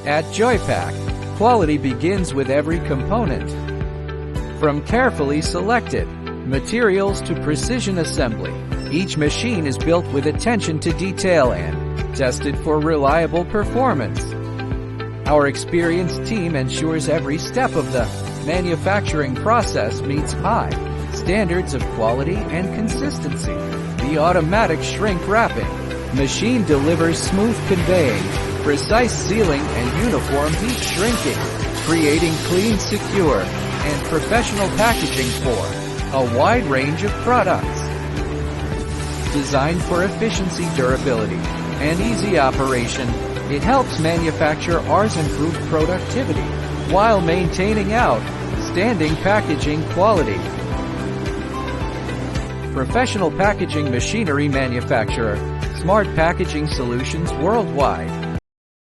At Joypak, quality begins with every component. From carefully selected materials to precision assembly, each machine is built with attention to detail and tested for reliable performance. Our experienced team ensures every step of the manufacturing process meets high standards of quality and consistency. The automatic shrink wrapping machine delivers smooth conveying, precise sealing, and uniform heat shrinking, creating clean, secure, and professional packaging for a wide range of products. Designed for efficiency, durability, and easy operation, it helps manufacturers improve productivity while maintaining outstanding packaging quality. Professional packaging machinery manufacturer, Smart Packaging Solutions worldwide.